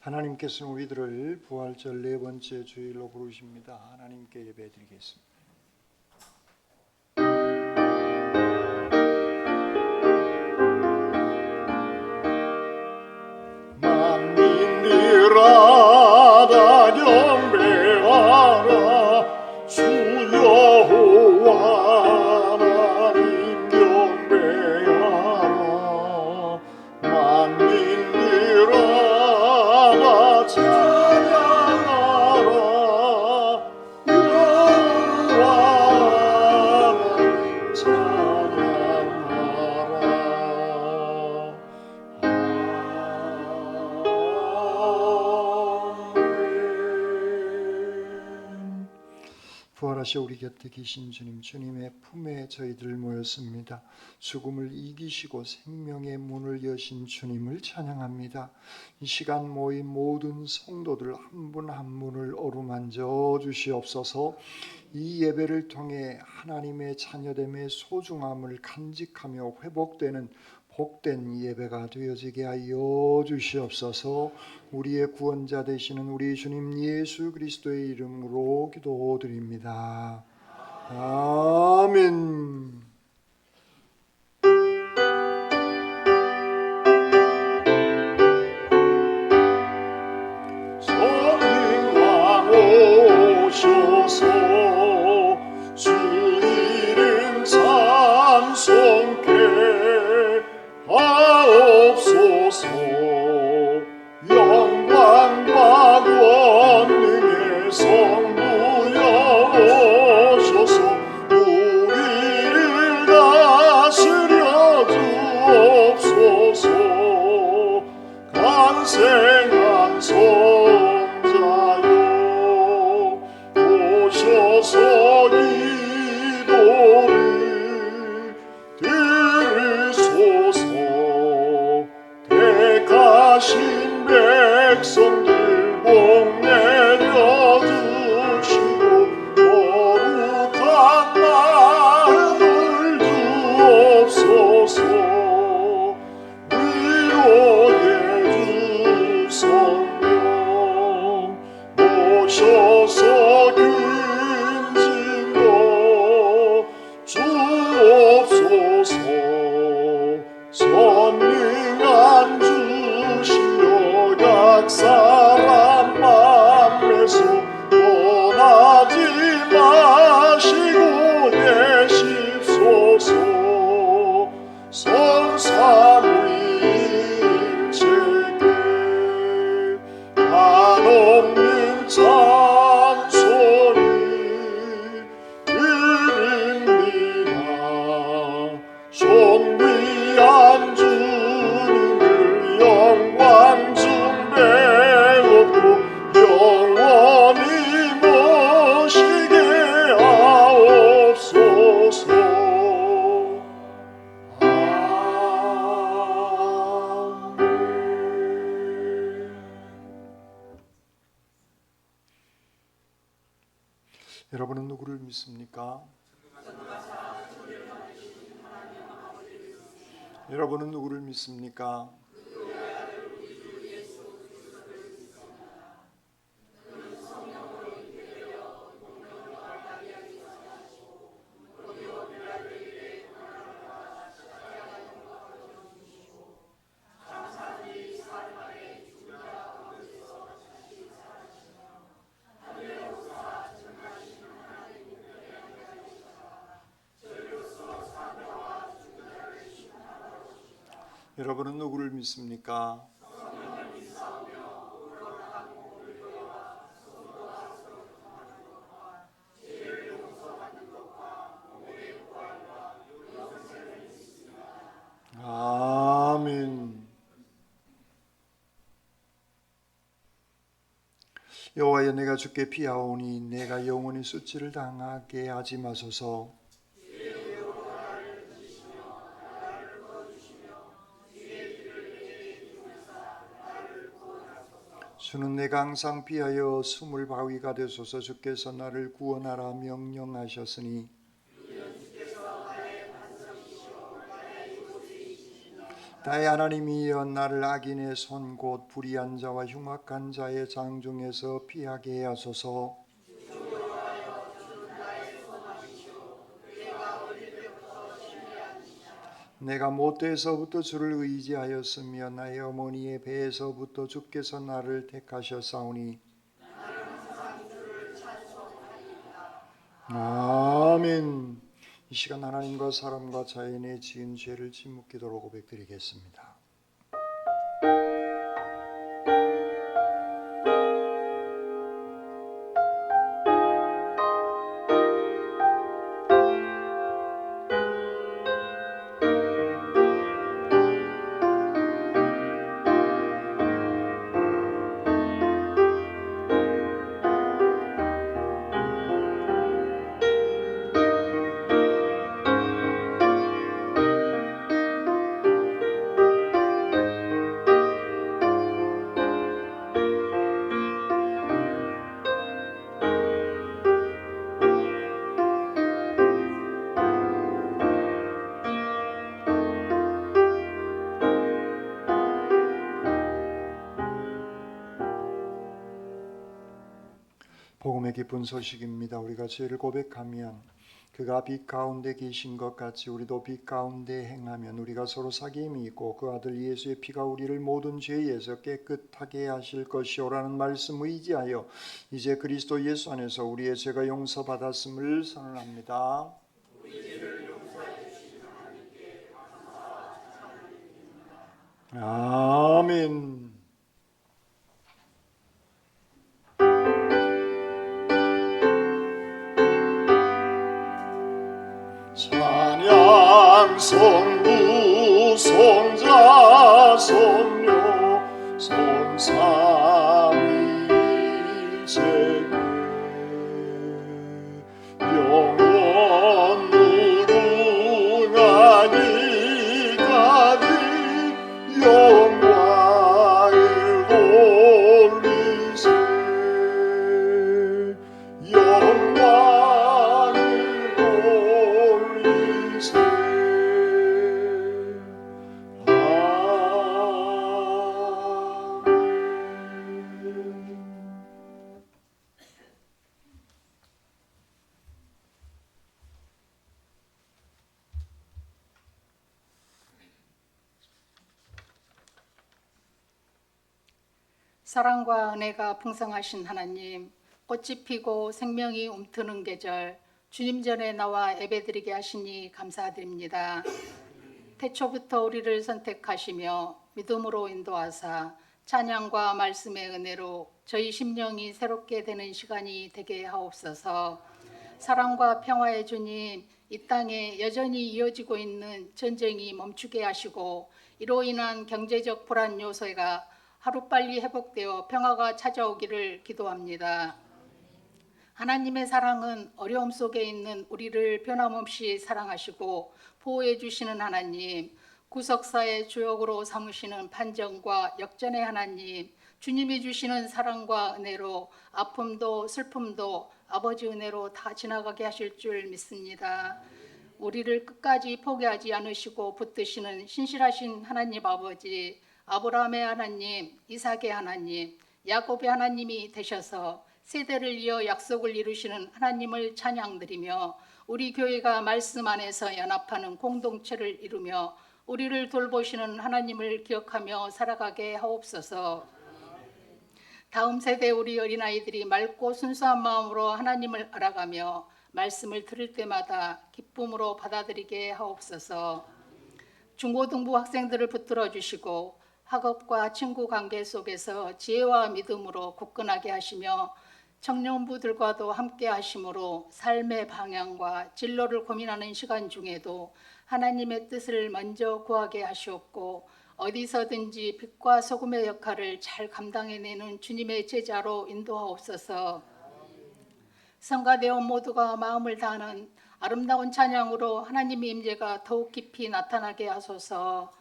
하나님께서는 우리들을 부활절 네 번째 주일로 부르십니다. 하나님께 예배드리겠습니다. 만민들아 다 경배하라. 주 여호와 하나님 경배하라. 만민들아 다 찬양하라. 여호와 하나님 찬양하라. 부활하셔 우리 곁에 계신 주님, 주님의 품에 저희들 모였습니다. 죽음을 이기시고 생명의 문을 여신 주님을 찬양합니다. 이 시간 모인 모든 성도들 한 분 한 분을 어루만져 주시옵소서. 이 예배를 통해 하나님의 자녀됨의 소중함을 간직하며 회복되는 복된 예배가 되어지게 하여 주시옵소서. 우리의 구원자 되시는 우리 주님 예수 그리스도의 이름으로 기도드립니다. 아멘. 성령왕 오셔서 주 이름 찬송케 하옵소서. 영광과 권능의 성부여 오셔서 우리를 다스려 주옵소서. 간생한 성자여 오셔서 기도를 들으소서. 택하신 백성들 복 내려주시고 거룩한 마음을 주옵소서. 위로의 주 성령 오셔서 근징거 주옵소서. 선능한 주시여 각 사람 맘에서 떠나지 마시고 계십소서. 성삼위일체께 한없는 찬송이 드립니다. 존귀한 주님을 영광 중배웠고 영원히 모시게 하옵소서. 여러분은 누구를 믿습니까? 여러분은 누구를 믿습니까? 여러분은 누구를 믿습니까? 아멘. 여호와여, 내가 주께 피하오니 내가 영원히 수치를 당하게 하지 마소서. 주는 내가 항상 피하여 숨을 바위가 되소서. 주께서 나를 구원하라 명령하셨으니 나의 하나님이여 나를 악인의 손 곧 불의한 자와 흉악한 자의 장 중에서 피하게 하소서. 내가 모태에서부터 주를 의지하였으며 나의 어머니의 배에서부터 주께서 나를 택하셨사오니 아멘. 이 시간 하나님과 사람과 자연에 지은 죄를 지묵기도로 고백드리겠습니다. 복음의 기쁜 소식입니다. 우리가 죄를 고백하면 그가 빛 가운데 계신 것 같이 우리도 빛 가운데 행하면 우리가 서로 사귐이 있고 그 아들 예수의 피가 우리를 모든 죄에서 깨끗하게 하실 것이오라는 말씀 의지하여 이제 그리스도 예수 안에서 우리의 죄가 용서받았음을 선언합니다. 아멘. 찬양 성부 성자 성녀 성삼위일체계 영원 무궁하니 가득 영광을 돌리세 영광을 돌리세 사랑과 은혜가 풍성하신 하나님, 꽃이 피고 생명이 움트는 계절 주님 전에 나와 예배드리게 하시니 감사드립니다. 태초부터 우리를 선택하시며 믿음으로 인도하사 찬양과 말씀의 은혜로 저희 심령이 새롭게 되는 시간이 되게 하옵소서. 사랑과 평화의 주님, 이 땅에 여전히 이어지고 있는 전쟁이 멈추게 하시고 이로 인한 경제적 불안 요소가 하루빨리 회복되어 평화가 찾아오기를 기도합니다. 하나님의 사랑은 어려움 속에 있는 우리를 변함없이 사랑하시고 보호해 주시는 하나님, 구속사의 주역으로 삼으시는 판정과 역전의 하나님, 주님이 주시는 사랑과 은혜로 아픔도 슬픔도 아버지 은혜로 다 지나가게 하실 줄 믿습니다. 우리를 끝까지 포기하지 않으시고 붙드시는 신실하신 하나님 아버지, 아브라함의 하나님, 이삭의 하나님, 야곱의 하나님이 되셔서 세대를 이어 약속을 이루시는 하나님을 찬양드리며 우리 교회가 말씀 안에서 연합하는 공동체를 이루며 우리를 돌보시는 하나님을 기억하며 살아가게 하옵소서. 다음 세대 우리 어린아이들이 맑고 순수한 마음으로 하나님을 알아가며 말씀을 들을 때마다 기쁨으로 받아들이게 하옵소서. 중고등부 학생들을 붙들어 주시고 학업과 친구 관계 속에서 지혜와 믿음으로 굳건하게 하시며 청년부들과도 함께 하심으로 삶의 방향과 진로를 고민하는 시간 중에도 하나님의 뜻을 먼저 구하게 하시옵고 어디서든지 빛과 소금의 역할을 잘 감당해내는 주님의 제자로 인도하옵소서. 성가대원 모두가 마음을 다하는 아름다운 찬양으로 하나님의 임재가 더욱 깊이 나타나게 하소서.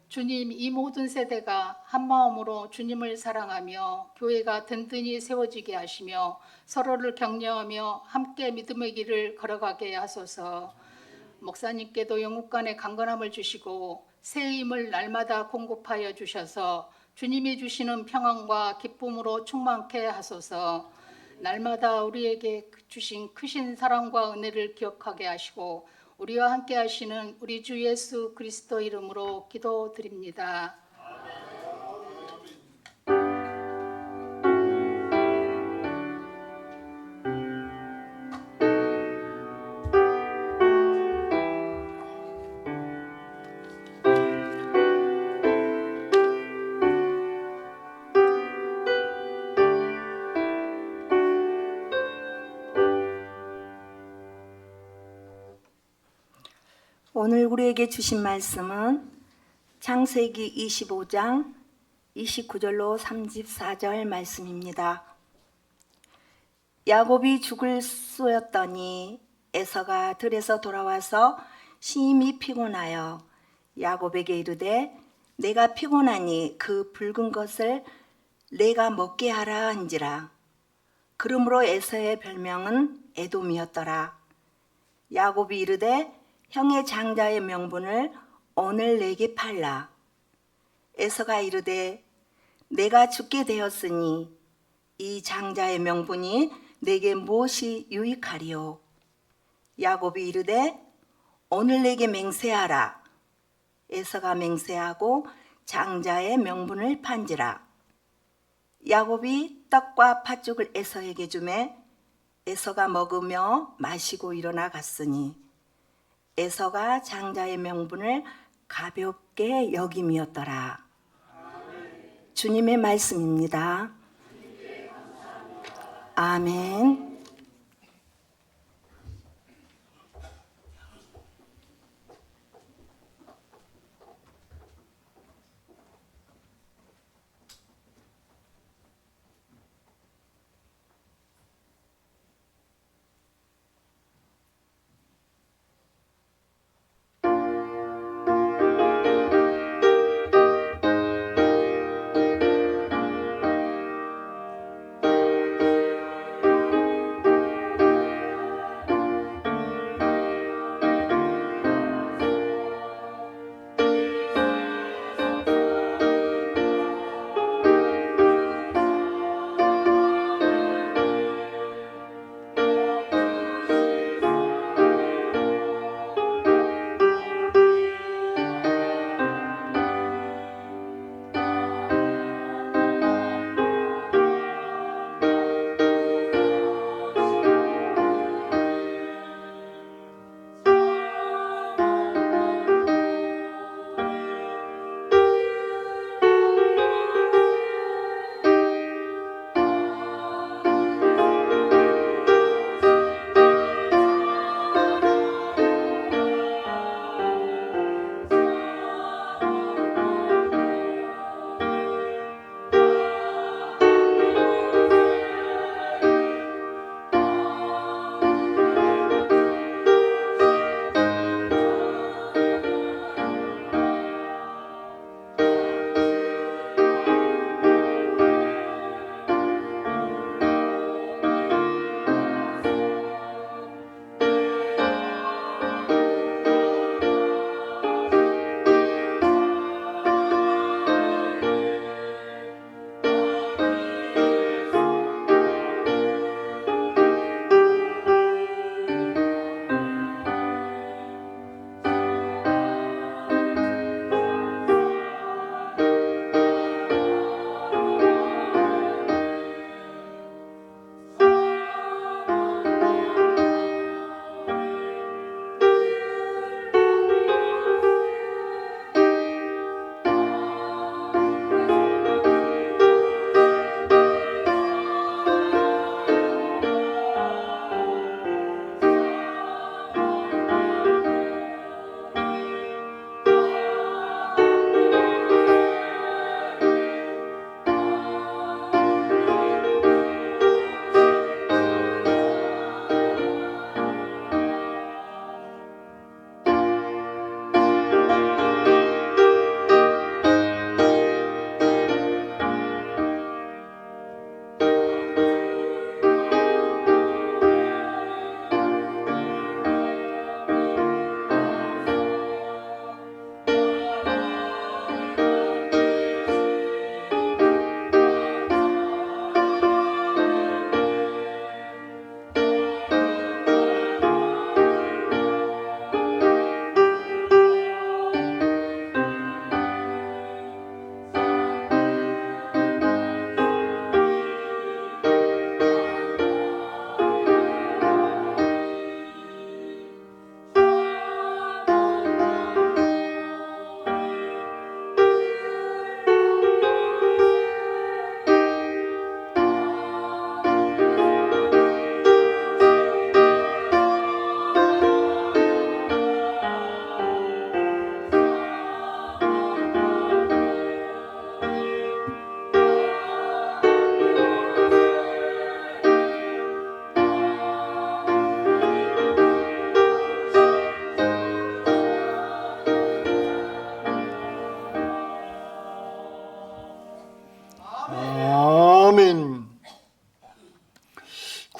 주님, 이 모든 세대가 한마음으로 주님을 사랑하며 교회가 든든히 세워지게 하시며 서로를 격려하며 함께 믿음의 길을 걸어가게 하소서. 목사님께도 영육간의 강건함을 주시고 새 힘을 날마다 공급하여 주셔서 주님이 주시는 평안과 기쁨으로 충만케 하소서. 날마다 우리에게 주신 크신 사랑과 은혜를 기억하게 하시고 우리와 함께 하시는 우리 주 예수 그리스도 이름으로 기도드립니다. 오늘 우리에게 주신 말씀은 창세기 25장 29절로 34절 말씀입니다. 야곱이 죽을 쏘였더니 에서가 들에서 돌아와서 심히 피곤하여 야곱에게 이르되 내가 피곤하니 그 붉은 것을 내가 먹게 하라 한지라. 그러므로 에서의 별명은 에돔이었더라. 야곱이 이르되 형의 장자의 명분을 오늘 내게 팔라. 에서가 이르되 내가 죽게 되었으니 이 장자의 명분이 내게 무엇이 유익하리요. 야곱이 이르되 오늘 내게 맹세하라. 에서가 맹세하고 장자의 명분을 판지라. 야곱이 떡과 팥죽을 에서에게 주매 에서가 먹으며 마시고 일어나 갔으니 에서가 장자의 명분을 가볍게 여김이었더라. 주님의 말씀입니다. 아멘.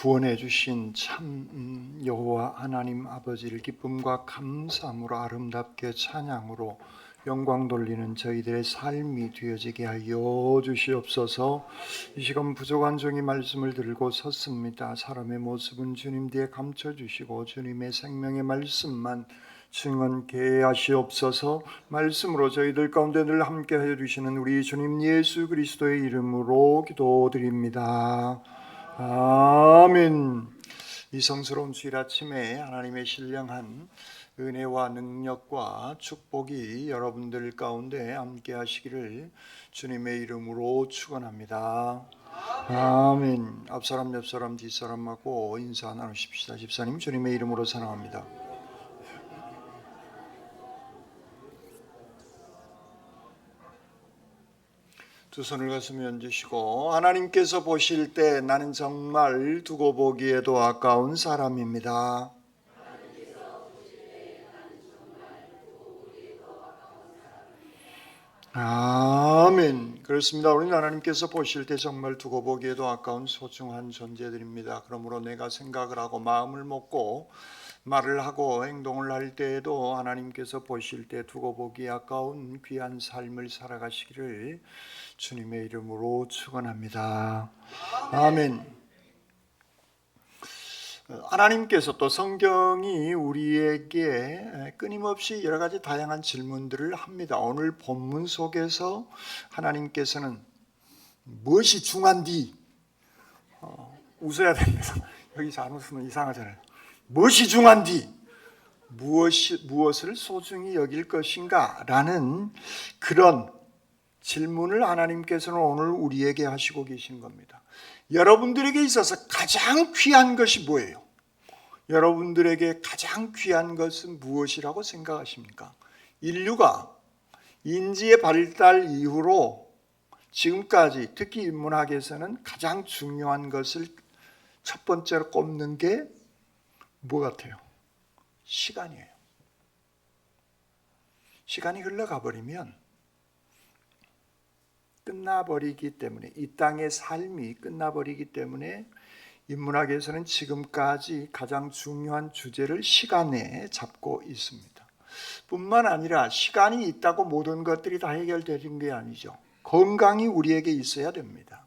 구원해 주신 참 여호와 하나님 아버지를 기쁨과 감사함으로 아름답게 찬양으로 영광 돌리는 저희들의 삶이 되어지게 하여 주시옵소서. 이 시간 부족한 종이 말씀을 들고 섰습니다. 사람의 모습은 주님 뒤에 감춰주시고 주님의 생명의 말씀만 증언케 하시옵소서. 말씀으로 저희들 가운데 늘 함께 하여 주시는 우리 주님 예수 그리스도의 이름으로 기도드립니다. 아멘. 이 성스러운 주일 아침에 하나님의 신령한 은혜와 능력과 축복이 여러분들 가운데 함께 하시기를 주님의 이름으로 축원합니다. 아멘. 앞사람 옆사람 뒷사람하고 인사 나누십시다. 집사님 주님의 이름으로 사랑합니다. 두 손을 가슴에 얹으시고 하나님께서 보실 때 나는 정말 두고 보기에도 아까운 사람입니다. 아멘. 그렇습니다. 우리는 하나님께서 보실 때 정말 두고 보기에도 아까운 소중한 존재들입니다. 그러므로 내가 생각을 하고 마음을 먹고 말을 하고 행동을 할 때에도 하나님께서 보실 때 두고 보기 아까운 귀한 삶을 살아가시기를 주님의 이름으로 축원합니다. 아멘. 하나님께서 또 성경이 우리에게 끊임없이 여러 가지 다양한 질문들을 합니다. 오늘 본문 속에서 하나님께서는 무엇이 중한디? 웃어야 됩니다. 여기서 안 웃으면 이상하잖아요. 무엇이 중한디? 무엇을 소중히 여길 것인가? 라는 그런 질문을 하나님께서는 오늘 우리에게 하시고 계신 겁니다. 여러분들에게 있어서 가장 귀한 것이 뭐예요? 여러분들에게 가장 귀한 것은 무엇이라고 생각하십니까? 인류가 인지의 발달 이후로 지금까지 특히 인문학에서는 가장 중요한 것을 첫 번째로 꼽는 게 뭐 같아요? 시간이에요. 시간이 흘러가 버리면 끝나버리기 때문에 이 땅의 삶이 끝나버리기 때문에 인문학에서는 지금까지 가장 중요한 주제를 시간에 잡고 있습니다. 뿐만 아니라 시간이 있다고 모든 것들이 다 해결되는 게 아니죠. 건강이 우리에게 있어야 됩니다.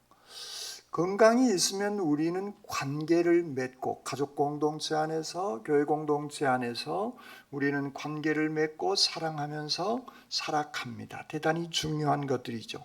건강이 있으면 우리는 관계를 맺고 가족 공동체 안에서 교회 공동체 안에서 우리는 관계를 맺고 사랑하면서 살아갑니다. 대단히 중요한 것들이죠.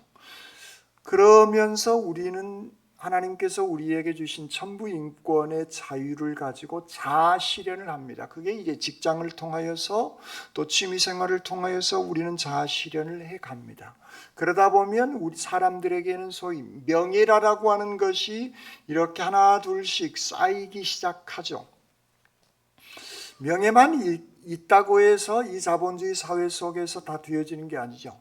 그러면서 우리는 하나님께서 우리에게 주신 천부 인권의 자유를 가지고 자아 실현을 합니다. 그게 이제 직장을 통하여서 또 취미 생활을 통하여서 우리는 자아 실현을 해 갑니다. 그러다 보면 우리 사람들에게는 소위 명예라고 하는 것이 이렇게 하나 둘씩 쌓이기 시작하죠. 명예만 있다고 해서 이 자본주의 사회 속에서 다 되어지는 게 아니죠.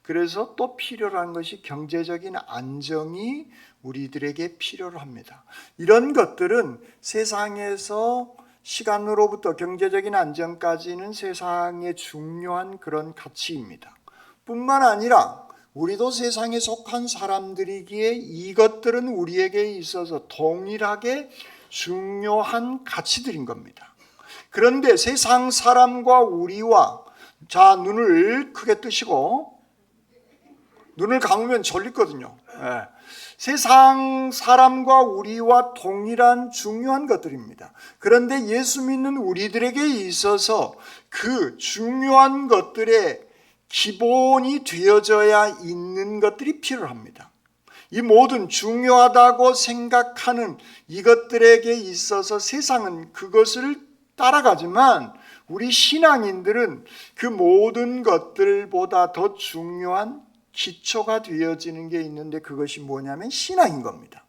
그래서 또 필요한 것이 경제적인 안정이 우리들에게 필요로 합니다. 이런 것들은 세상에서 시간으로부터 경제적인 안정까지는 세상의 중요한 그런 가치입니다. 뿐만 아니라 우리도 세상에 속한 사람들이기에 이것들은 우리에게 있어서 동일하게 중요한 가치들인 겁니다. 그런데 세상 사람과 우리와 자 눈을 크게 뜨시고 눈을 감으면 졸리거든요. 세상 사람과 우리와 동일한 중요한 것들입니다. 그런데 예수 믿는 우리들에게 있어서 그 중요한 것들의 기본이 되어져야 있는 것들이 필요합니다. 이 모든 중요하다고 생각하는 이것들에게 있어서 세상은 그것을 따라가지만 우리 신앙인들은 그 모든 것들보다 더 중요한 기초가 되어지는 게 있는데 그것이 뭐냐면 신앙인 겁니다.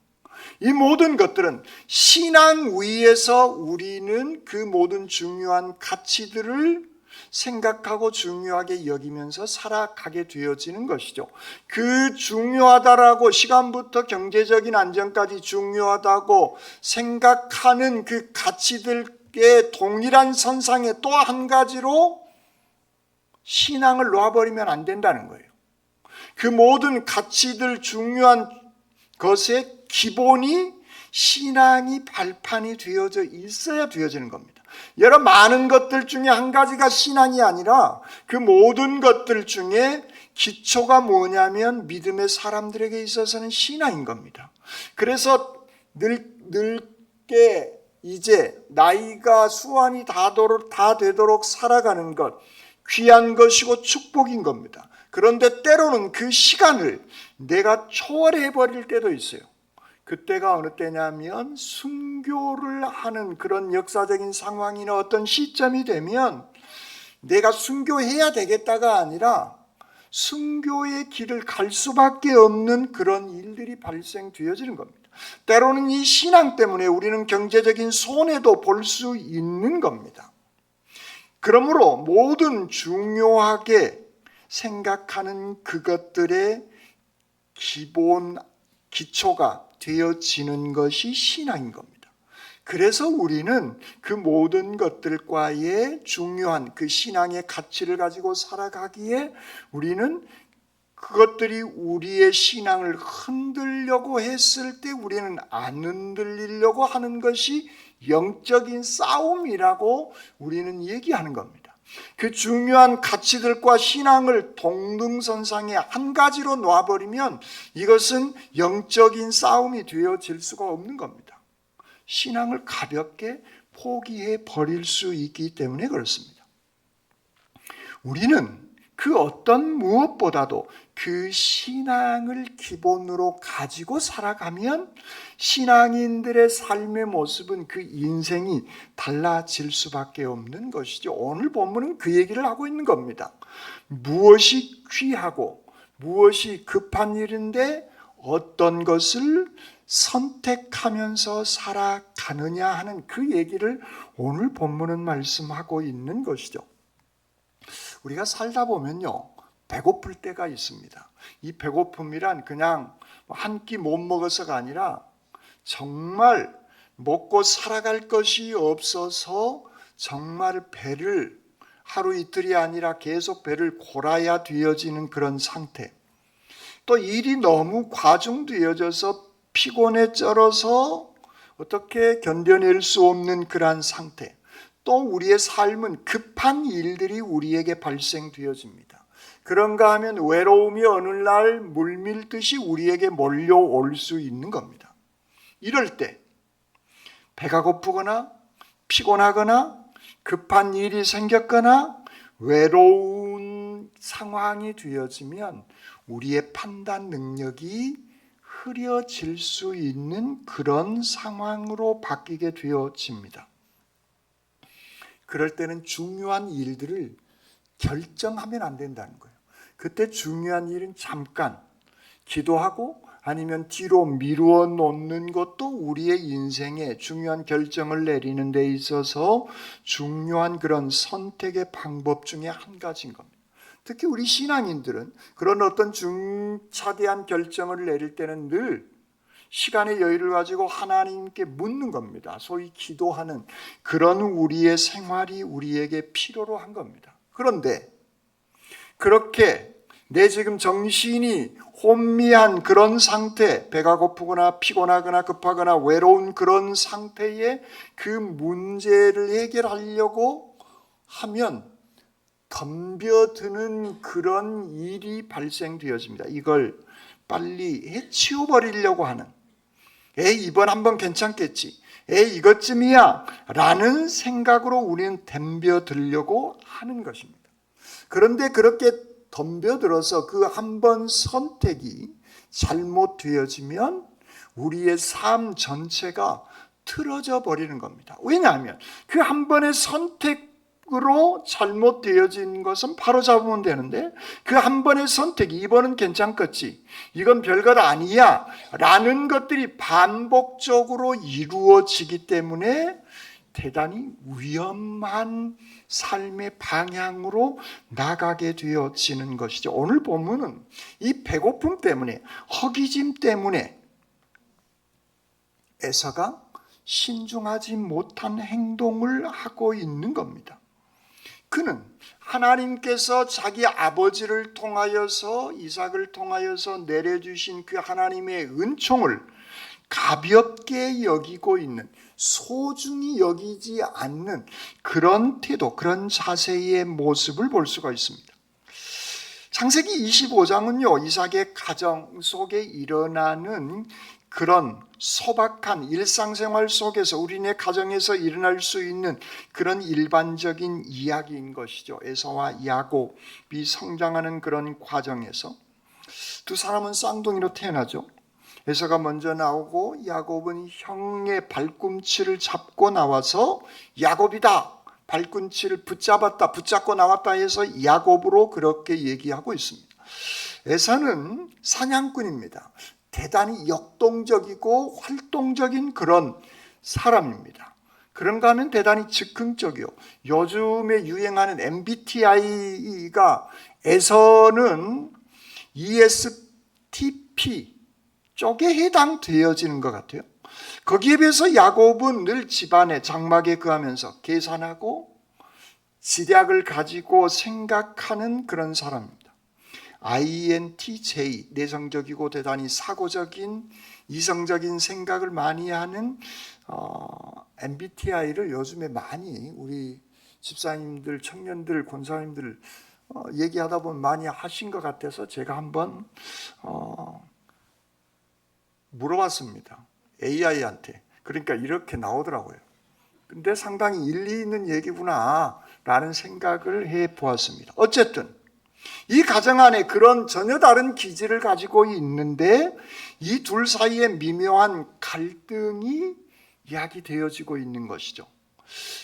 이 모든 것들은 신앙 위에서 우리는 그 모든 중요한 가치들을 생각하고 중요하게 여기면서 살아가게 되어지는 것이죠. 그 중요하다라고 시간부터 경제적인 안정까지 중요하다고 생각하는 그 가치들의 동일한 선상에 또 한 가지로 신앙을 놓아버리면 안 된다는 거예요. 그 모든 가치들 중요한 것의 기본이 신앙이 발판이 되어져 있어야 되어지는 겁니다. 여러 많은 것들 중에 한 가지가 신앙이 아니라 그 모든 것들 중에 기초가 뭐냐면 믿음의 사람들에게 있어서는 신앙인 겁니다. 그래서 늙게 이제 나이가 수완이 다 되도록 살아가는 것, 귀한 것이고 축복인 겁니다. 그런데 때로는 그 시간을 내가 초월해 버릴 때도 있어요. 그때가 어느 때냐면 순교를 하는 그런 역사적인 상황이나 어떤 시점이 되면 내가 순교해야 되겠다가 아니라 순교의 길을 갈 수밖에 없는 그런 일들이 발생되어지는 겁니다. 때로는 이 신앙 때문에 우리는 경제적인 손해도 볼 수 있는 겁니다. 그러므로 모든 중요하게 생각하는 그것들의 기본 기초가 되어지는 것이 신앙인 겁니다. 그래서 우리는 그 모든 것들과의 중요한 그 신앙의 가치를 가지고 살아가기에 우리는 그것들이 우리의 신앙을 흔들려고 했을 때 우리는 안 흔들리려고 하는 것이 영적인 싸움이라고 우리는 얘기하는 겁니다. 그 중요한 가치들과 신앙을 동등선상에 한 가지로 놔버리면 이것은 영적인 싸움이 되어질 수가 없는 겁니다. 신앙을 가볍게 포기해 버릴 수 있기 때문에 그렇습니다. 우리는 그 어떤 무엇보다도 그 신앙을 기본으로 가지고 살아가면 신앙인들의 삶의 모습은 그 인생이 달라질 수밖에 없는 것이죠. 오늘 본문은 그 얘기를 하고 있는 겁니다. 무엇이 귀하고 무엇이 급한 일인데 어떤 것을 선택하면서 살아가느냐 하는 그 얘기를 오늘 본문은 말씀하고 있는 것이죠. 우리가 살다 보면요, 배고플 때가 있습니다. 이 배고픔이란 그냥 한 끼 못 먹어서가 아니라 정말 먹고 살아갈 것이 없어서 정말 배를 하루 이틀이 아니라 계속 배를 골아야 되어지는 그런 상태. 또 일이 너무 과중되어져서 피곤에 쩔어서 어떻게 견뎌낼 수 없는 그러한 상태. 또 우리의 삶은 급한 일들이 우리에게 발생되어집니다. 그런가 하면 외로움이 어느 날 물밀듯이 우리에게 몰려올 수 있는 겁니다. 이럴 때 배가 고프거나 피곤하거나 급한 일이 생겼거나 외로운 상황이 되어지면 우리의 판단 능력이 흐려질 수 있는 그런 상황으로 바뀌게 되어집니다. 그럴 때는 중요한 일들을 결정하면 안 된다는 거예요. 그때 중요한 일은 잠깐 기도하고 아니면 뒤로 미루어 놓는 것도 우리의 인생에 중요한 결정을 내리는 데 있어서 중요한 그런 선택의 방법 중에 한 가지인 겁니다. 특히 우리 신앙인들은 그런 어떤 중차대한 결정을 내릴 때는 늘 시간의 여유를 가지고 하나님께 묻는 겁니다. 소위 기도하는 그런 우리의 생활이 우리에게 필요로 한 겁니다. 그런데 그렇게 내 지금 정신이 혼미한 그런 상태, 배가 고프거나 피곤하거나 급하거나 외로운 그런 상태에 그 문제를 해결하려고 하면 덤벼드는 그런 일이 발생되어집니다. 이걸 빨리 해치워버리려고 하는, 이번 한번 괜찮겠지, 이것쯤이야 라는 생각으로 우리는 덤벼들려고 하는 것입니다. 그런데 그렇게 덤벼들어서 그 한 번 선택이 잘못되어지면 우리의 삶 전체가 틀어져 버리는 겁니다. 왜냐하면 그 한 번의 선택으로 잘못되어진 것은 바로 잡으면 되는데 그 한 번의 선택이 이번은 괜찮겠지, 이건 별것 아니야 라는 것들이 반복적으로 이루어지기 때문에 대단히 위험한 삶의 방향으로 나가게 되어지는 것이죠. 오늘 본문은 이 배고픔 때문에, 허기짐 때문에 에서가 신중하지 못한 행동을 하고 있는 겁니다. 그는 하나님께서 자기 아버지를 통하여서, 이삭을 통하여서 내려주신 그 하나님의 은총을 가볍게 여기고 있는, 소중히 여기지 않는 그런 태도, 그런 자세의 모습을 볼 수가 있습니다. 창세기 25장은요, 이삭의 가정 속에 일어나는 그런 소박한 일상생활 속에서 우리네 가정에서 일어날 수 있는 그런 일반적인 이야기인 것이죠. 에서와 야곱이 성장하는 그런 과정에서 두 사람은 쌍둥이로 태어나죠. 에서가 먼저 나오고 야곱은 형의 발꿈치를 잡고 나와서 야곱이다, 발꿈치를 붙잡고 나왔다 해서 야곱으로 그렇게 얘기하고 있습니다. 에서는 사냥꾼입니다. 대단히 역동적이고 활동적인 그런 사람입니다. 그런가 하면 대단히 즉흥적이요. 요즘에 유행하는 MBTI가 에서는 ESTP 쪽에 해당되어지는 것 같아요. 거기에 비해서 야곱은 늘 집안에 장막에 거하면서 계산하고 지략을 가지고 생각하는 그런 사람입니다. INTJ, 내성적이고 대단히 사고적인 이성적인 생각을 많이 하는 MBTI를 요즘에 많이 우리 집사님들, 청년들, 권사님들 얘기하다 보면 많이 하신 것 같아서 제가 한번 물어봤습니다. AI한테. 그러니까 이렇게 나오더라고요. 근데 상당히 일리 있는 얘기구나 라는 생각을 해보았습니다. 어쨌든 이 가정 안에 그런 전혀 다른 기질을 가지고 있는데 이 둘 사이에 미묘한 갈등이 이야기되어지고 있는 것이죠.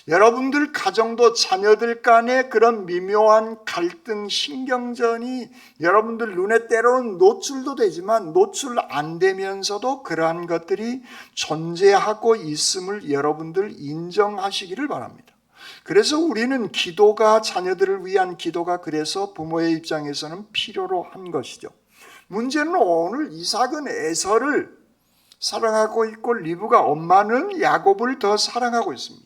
여러분들 가정도 자녀들 간의 그런 미묘한 갈등, 신경전이 여러분들 눈에 때로는 노출도 되지만 노출 안 되면서도 그러한 것들이 존재하고 있음을 여러분들 인정하시기를 바랍니다. 그래서 우리는 기도가, 자녀들을 위한 기도가 그래서 부모의 입장에서는 필요로 한 것이죠. 문제는 오늘 이삭은 에서를 사랑하고 있고 리브가 엄마는 야곱을 더 사랑하고 있습니다.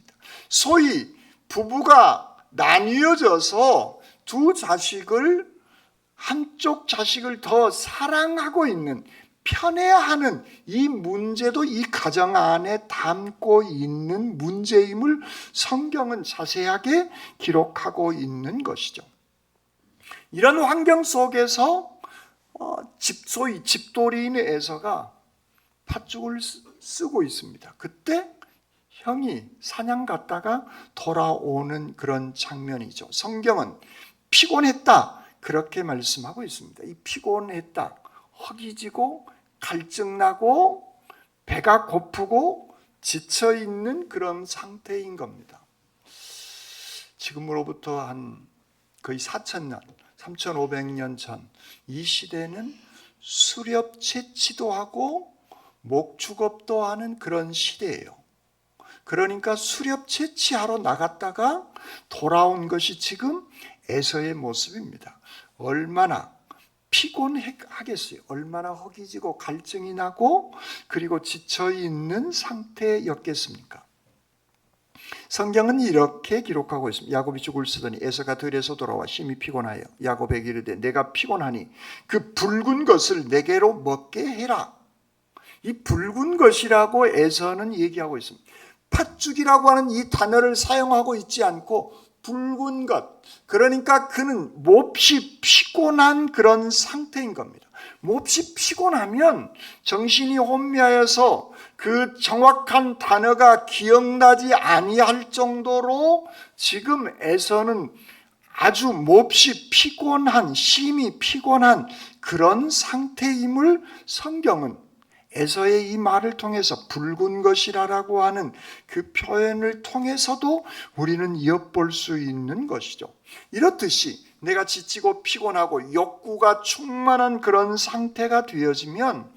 소위 부부가 나뉘어져서 두 자식을, 한쪽 자식을 더 사랑하고 있는, 편애하는 이 문제도 이 가정 안에 담고 있는 문제임을 성경은 자세하게 기록하고 있는 것이죠. 이런 환경 속에서 소위 집돌이인 에서가 팥죽을 쓰고 있습니다. 그때 형이 사냥 갔다가 돌아오는 그런 장면이죠. 성경은 피곤했다 그렇게 말씀하고 있습니다. 이 피곤했다, 허기지고 갈증나고 배가 고프고 지쳐있는 그런 상태인 겁니다. 지금으로부터 한 거의 4,000년, 3,500년 전 이 시대는 수렵 채취도 하고 목축업도 하는 그런 시대예요. 그러니까 수렵 채취하러 나갔다가 돌아온 것이 지금 에서의 모습입니다. 얼마나 피곤하겠어요. 얼마나 허기지고 갈증이 나고 그리고 지쳐있는 상태였겠습니까? 성경은 이렇게 기록하고 있습니다. 야곱이 죽을 쓰더니 에서가 들에서 돌아와 심히 피곤하여 야곱에게 이르되 내가 피곤하니 그 붉은 것을 내게로 먹게 해라. 이 붉은 것이라고 에서는 얘기하고 있습니다. 팥죽이라고 하는 이 단어를 사용하고 있지 않고 붉은 것, 그러니까 그는 몹시 피곤한 그런 상태인 겁니다. 몹시 피곤하면 정신이 혼미하여서 그 정확한 단어가 기억나지 아니할 정도로 지금 에서는 아주 몹시 피곤한, 심히 피곤한 그런 상태임을 성경은 에서의 이 말을 통해서 붉은 것이라고 하는 그 표현을 통해서도 우리는 엿볼 수 있는 것이죠. 이렇듯이 내가 지치고 피곤하고 욕구가 충만한 그런 상태가 되어지면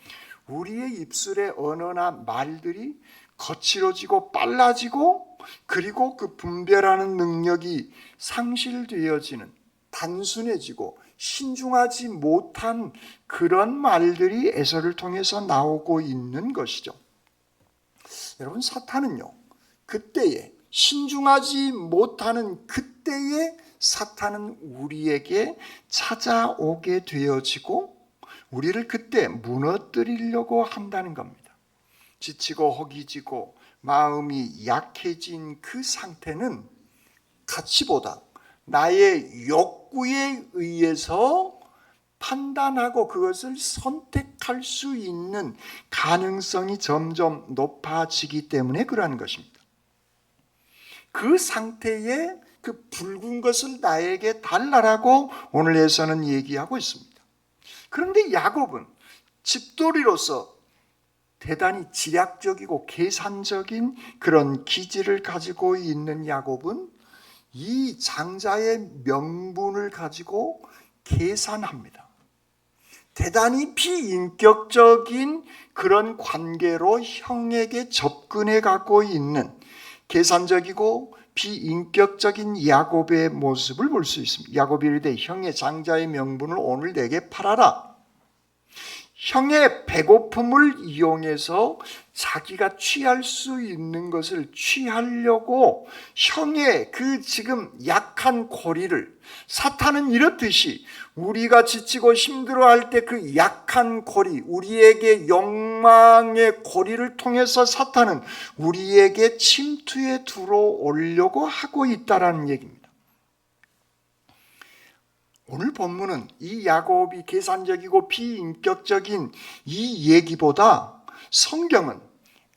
우리의 입술의 언어나 말들이 거칠어지고 빨라지고 그리고 그 분별하는 능력이 상실되어지는, 단순해지고 신중하지 못한 그런 말들이 에서를 통해서 나오고 있는 것이죠. 여러분, 사탄은요, 그때에 신중하지 못하는 그때에 사탄은 우리에게 찾아오게 되어지고 우리를 그때 무너뜨리려고 한다는 겁니다. 지치고 허기지고 마음이 약해진 그 상태는 가치보다 나의 욕구에 의해서 판단하고 그것을 선택할 수 있는 가능성이 점점 높아지기 때문에 그러한 것입니다. 그 상태에 그 붉은 것을 나에게 달라라고 오늘에서는 얘기하고 있습니다. 그런데 야곱은 집돌이로서 대단히 지략적이고 계산적인 그런 기질을 가지고 있는 야곱은 이 장자의 명분을 가지고 계산합니다. 대단히 비인격적인 그런 관계로 형에게 접근해 가고 있는 계산적이고 비인격적인 야곱의 모습을 볼 수 있습니다. 야곱이 이르되 형의 장자의 명분을 오늘 내게 팔아라. 형의 배고픔을 이용해서 자기가 취할 수 있는 것을 취하려고 형의 그 지금 약한 고리를, 사탄은 이렇듯이 우리가 지치고 힘들어할 때 그 약한 고리, 우리에게 욕망의 고리를 통해서 사탄은 우리에게 침투에 들어오려고 하고 있다라는 얘기입니다. 오늘 본문은 이 야곱이 계산적이고 비인격적인 이 얘기보다 성경은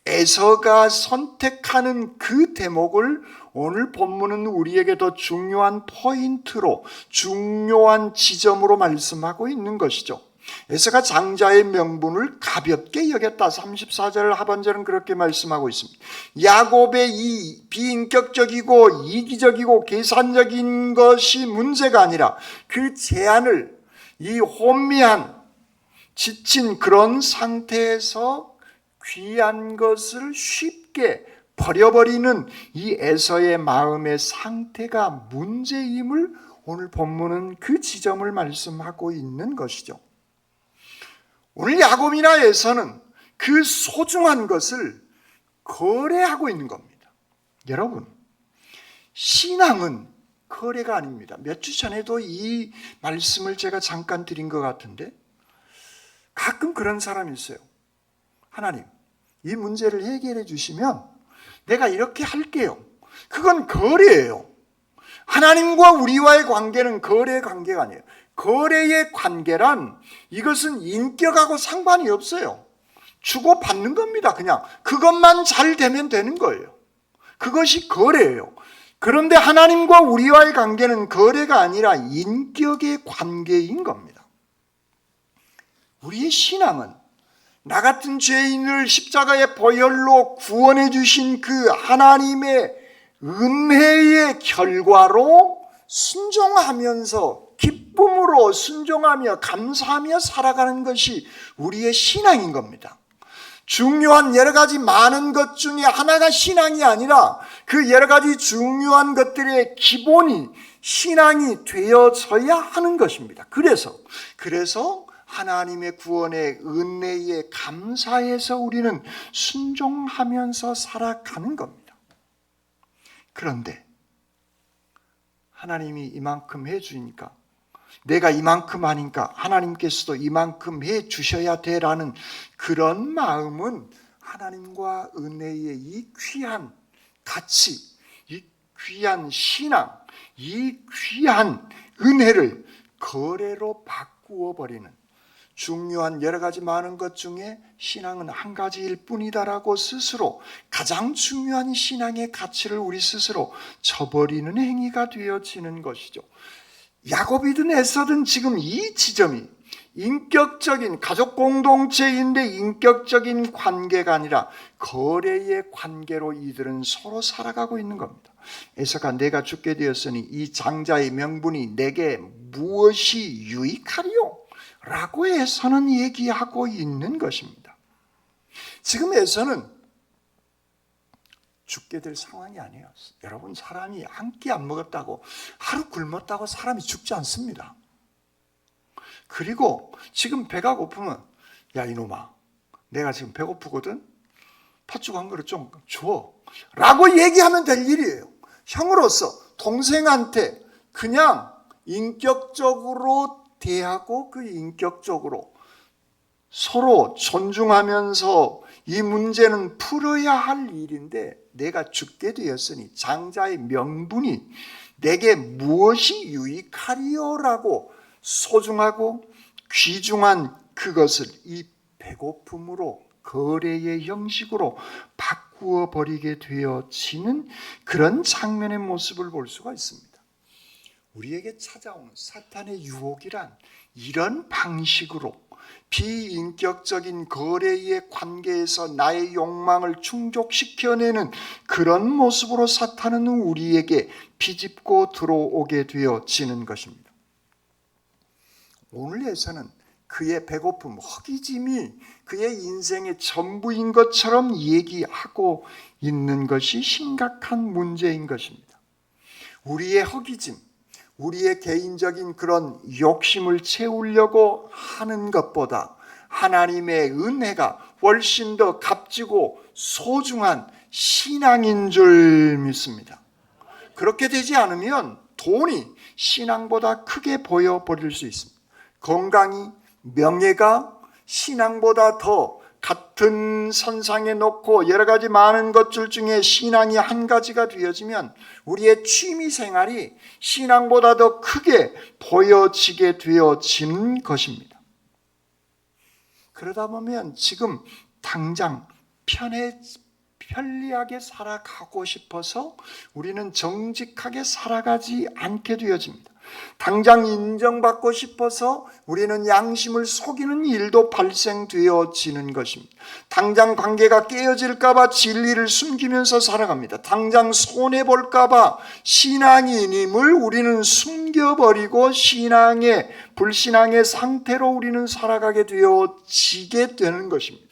에서가 선택하는 그 대목을 오늘 본문은 우리에게 더 중요한 포인트로, 중요한 지점으로 말씀하고 있는 것이죠. 에서가 장자의 명분을 가볍게 여겼다. 34절 하반절은 그렇게 말씀하고 있습니다. 야곱의 이 비인격적이고 이기적이고 계산적인 것이 문제가 아니라 그 제안을, 이 혼미한 지친 그런 상태에서 귀한 것을 쉽게 버려버리는 이 에서의 마음의 상태가 문제임을 오늘 본문은 그 지점을 말씀하고 있는 것이죠. 오늘 야곱이나 에서는 그 소중한 것을 거래하고 있는 겁니다. 여러분, 신앙은 거래가 아닙니다. 몇 주 전에도 이 말씀을 제가 잠깐 드린 것 같은데 가끔 그런 사람이 있어요. 하나님, 이 문제를 해결해 주시면 내가 이렇게 할게요. 그건 거래예요. 하나님과 우리와의 관계는 거래 관계가 아니에요. 거래의 관계란 이것은 인격하고 상관이 없어요. 주고받는 겁니다. 그냥 그것만 잘 되면 되는 거예요. 그것이 거래예요. 그런데 하나님과 우리와의 관계는 거래가 아니라 인격의 관계인 겁니다. 우리의 신앙은 나 같은 죄인을 십자가의 보혈로 구원해 주신 그 하나님의 은혜의 결과로 순종하면서 기쁨으로 순종하며 감사하며 살아가는 것이 우리의 신앙인 겁니다. 중요한 여러 가지 많은 것 중에 하나가 신앙이 아니라 그 여러 가지 중요한 것들의 기본이 신앙이 되어져야 하는 것입니다. 그래서 하나님의 구원의 은혜에 감사해서 우리는 순종하면서 살아가는 겁니다. 그런데 하나님이 이만큼 해주니까, 내가 이만큼 하니까 하나님께서도 이만큼 해 주셔야 돼라는 그런 마음은 하나님과 은혜의 이 귀한 가치, 이 귀한 신앙, 이 귀한 은혜를 거래로 바꾸어 버리는, 중요한 여러 가지 많은 것 중에 신앙은 한 가지일 뿐이다라고 스스로 가장 중요한 신앙의 가치를 우리 스스로 저버리는 행위가 되어지는 것이죠. 야곱이든 에서든 지금 이 지점이 인격적인 가족 공동체인데 인격적인 관계가 아니라 거래의 관계로 이들은 서로 살아가고 있는 겁니다. 에서가 내가 죽게 되었으니 이 장자의 명분이 내게 무엇이 유익하리요? 라고 에서는 얘기하고 있는 것입니다. 지금 에서는 죽게 될 상황이 아니에요. 여러분, 사람이 한 끼 안 먹었다고, 하루 굶었다고 사람이 죽지 않습니다. 그리고 지금 배가 고프면, 야 이놈아, 내가 지금 배고프거든? 팥죽 한 그릇 좀 줘 라고 얘기하면 될 일이에요. 형으로서 동생한테 그냥 인격적으로 대하고 그 인격적으로 서로 존중하면서 이 문제는 풀어야 할 일인데 내가 죽게 되었으니 장자의 명분이 내게 무엇이 유익하리요라고 소중하고 귀중한 그것을 이 배고픔으로 거래의 형식으로 바꾸어 버리게 되어지는 그런 장면의 모습을 볼 수가 있습니다. 우리에게 찾아오는 사탄의 유혹이란 이런 방식으로 비인격적인 거래의 관계에서 나의 욕망을 충족시켜내는 그런 모습으로 사탄은 우리에게 비집고 들어오게 되어지는 것입니다. 오늘에서는 그의 배고픔, 허기짐이 그의 인생의 전부인 것처럼 얘기하고 있는 것이 심각한 문제인 것입니다. 우리의 허기짐, 우리의 개인적인 그런 욕심을 채우려고 하는 것보다 하나님의 은혜가 훨씬 더 값지고 소중한 신앙인 줄 믿습니다. 그렇게 되지 않으면 돈이 신앙보다 크게 보여버릴 수 있습니다. 건강이, 명예가 신앙보다 더 같은 선상에 놓고 여러 가지 많은 것들 중에 신앙이 한 가지가 되어지면 우리의 취미 생활이 신앙보다 더 크게 보여지게 되어지는 것입니다. 그러다 보면 지금 당장 편리하게 살아가고 싶어서 우리는 정직하게 살아가지 않게 되어집니다. 당장 인정받고 싶어서 우리는 양심을 속이는 일도 발생되어지는 것입니다. 당장 관계가 깨어질까 봐 진리를 숨기면서 살아갑니다. 당장 손해볼까 봐 신앙인임을 우리는 숨겨버리고 불신앙의 상태로 우리는 살아가게 되어지게 되는 것입니다.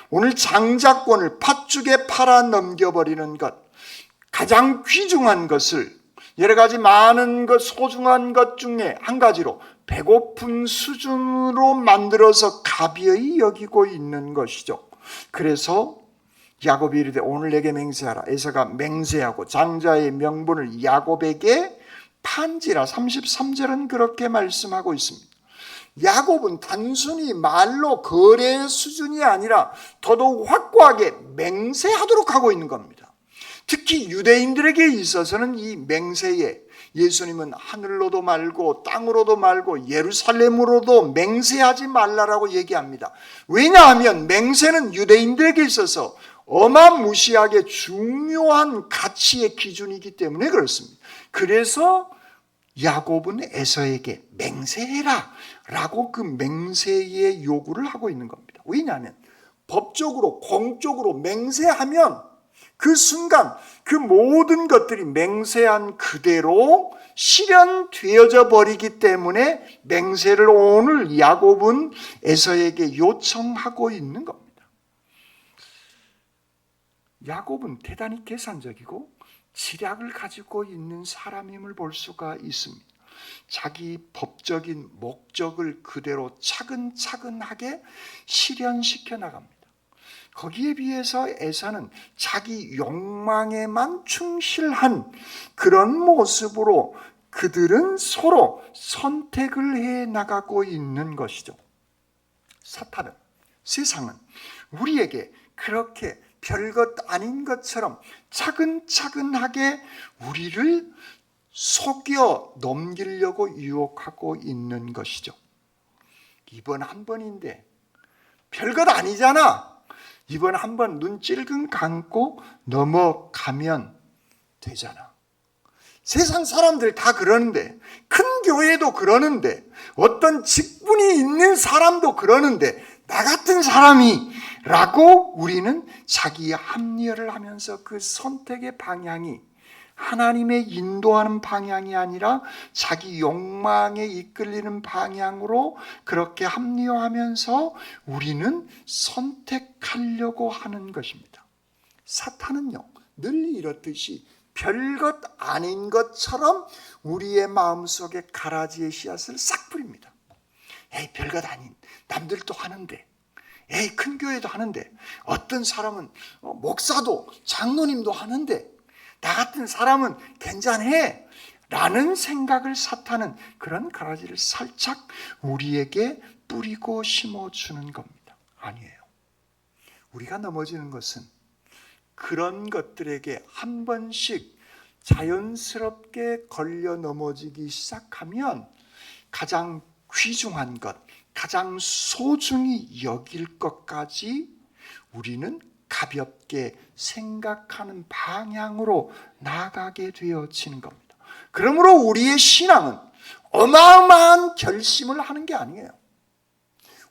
오늘 장자권을 팥죽에 팔아 넘겨버리는 것, 가장 귀중한 것을 여러 가지 많은 것, 소중한 것 중에 한 가지로 배고픈 수준으로 만들어서 가벼이 여기고 있는 것이죠. 그래서 야곱이 이르되 오늘 내게 맹세하라. 에서가 맹세하고 장자의 명분을 야곱에게 판지라. 33절은 그렇게 말씀하고 있습니다. 야곱은 단순히 말로 거래의 수준이 아니라 더더욱 확고하게 맹세하도록 하고 있는 겁니다. 특히 유대인들에게 있어서는 이 맹세에 예수님은 하늘로도 말고 땅으로도 말고 예루살렘으로도 맹세하지 말라라고 얘기합니다. 왜냐하면 맹세는 유대인들에게 있어서 어마무시하게 중요한 가치의 기준이기 때문에 그렇습니다. 그래서 야곱은 에서에게 맹세해라 라고 그 맹세의 요구를 하고 있는 겁니다. 왜냐하면 법적으로 공적으로 맹세하면 그 순간 그 모든 것들이 맹세한 그대로 실현되어져 버리기 때문에 맹세를 오늘 야곱은 에서에게 요청하고 있는 겁니다. 야곱은 대단히 계산적이고 지략을 가지고 있는 사람임을 볼 수가 있습니다. 자기 법적인 목적을 그대로 차근차근하게 실현시켜 나갑니다. 거기에 비해서 에사는 자기 욕망에만 충실한 그런 모습으로 그들은 서로 선택을 해 나가고 있는 것이죠. 사탄은, 세상은 우리에게 그렇게 별것 아닌 것처럼 차근차근하게 우리를 속여 넘기려고 유혹하고 있는 것이죠. 이번 한 번인데 별것 아니잖아. 이번 한 번 눈 찔끔 감고 넘어가면 되잖아. 세상 사람들 다 그러는데, 큰 교회도 그러는데, 어떤 직분이 있는 사람도 그러는데, 나 같은 사람이 라고 우리는 자기 합리화를 하면서 그 선택의 방향이 하나님의 인도하는 방향이 아니라 자기 욕망에 이끌리는 방향으로 그렇게 합리화하면서 우리는 선택하려고 하는 것입니다. 사탄은요, 늘 이렇듯이 별것 아닌 것처럼 우리의 마음속에 가라지의 씨앗을 싹 뿌립니다. 에이, 별것 아닌, 남들도 하는데, 에이, 큰 교회도 하는데, 어떤 사람은 목사도 장로님도 하는데 나 같은 사람은 괜찮해 라는 생각을 사탄은 그런 가라지를 살짝 우리에게 뿌리고 심어주는 겁니다. 아니에요. 우리가 넘어지는 것은 그런 것들에게 한 번씩 자연스럽게 걸려 넘어지기 시작하면 가장 귀중한 것, 가장 소중히 여길 것까지 우리는 가볍게 생각하는 방향으로 나아가게 되어지는 겁니다. 그러므로 우리의 신앙은 어마어마한 결심을 하는 게 아니에요.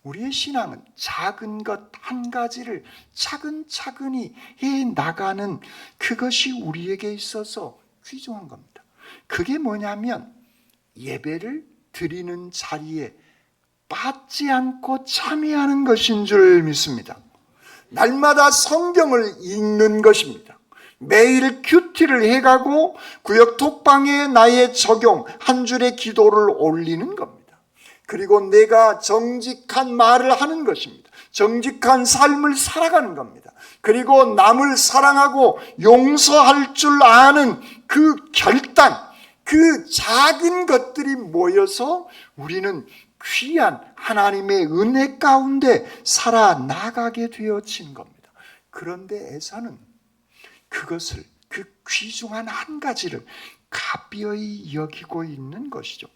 우리의 신앙은 작은 것 한 가지를 차근차근히 해 나가는 그것이 우리에게 있어서 귀중한 겁니다. 그게 뭐냐면 예배를 드리는 자리에 빠지지 않고 참여하는 것인 줄 믿습니다. 날마다 성경을 읽는 것입니다. 매일 큐티를 해가고 구역 톡방에 나의 적용 한 줄의 기도를 올리는 겁니다. 그리고 내가 정직한 말을 하는 것입니다. 정직한 삶을 살아가는 겁니다. 그리고 남을 사랑하고 용서할 줄 아는 그 결단, 그 작은 것들이 모여서 우리는 귀한 하나님의 은혜 가운데 살아나가게 되어진 겁니다. 그런데 에사는 그것을, 그 귀중한 한 가지를 가벼이 여기고 있는 것이죠.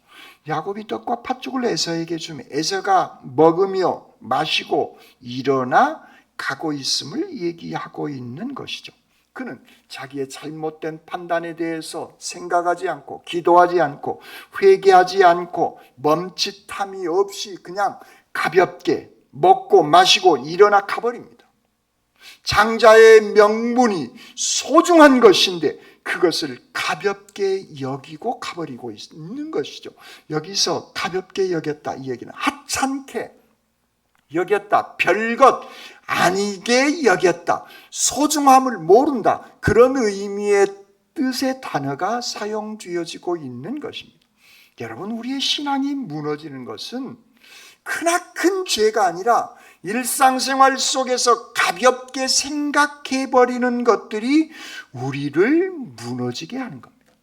야곱이 떡과 팥죽을 에서에게 주며 에서가 먹으며 마시고 일어나 가고 있음을 얘기하고 있는 것이죠. 그는 자기의 잘못된 판단에 대해서 생각하지 않고 기도하지 않고 회개하지 않고 멈칫함이 없이 그냥 가볍게 먹고 마시고 일어나 가버립니다. 장자의 명분이 소중한 것인데 그것을 가볍게 여기고 가버리고 있는 것이죠. 여기서 가볍게 여겼다 이 얘기는 하찮게 여겼다, 별것 아니게 여겼다, 소중함을 모른다, 그런 의미의 뜻의 단어가 사용되어지고 있는 것입니다. 여러분, 우리의 신앙이 무너지는 것은 크나큰 죄가 아니라 일상생활 속에서 가볍게 생각해버리는 것들이 우리를 무너지게 하는 겁니다.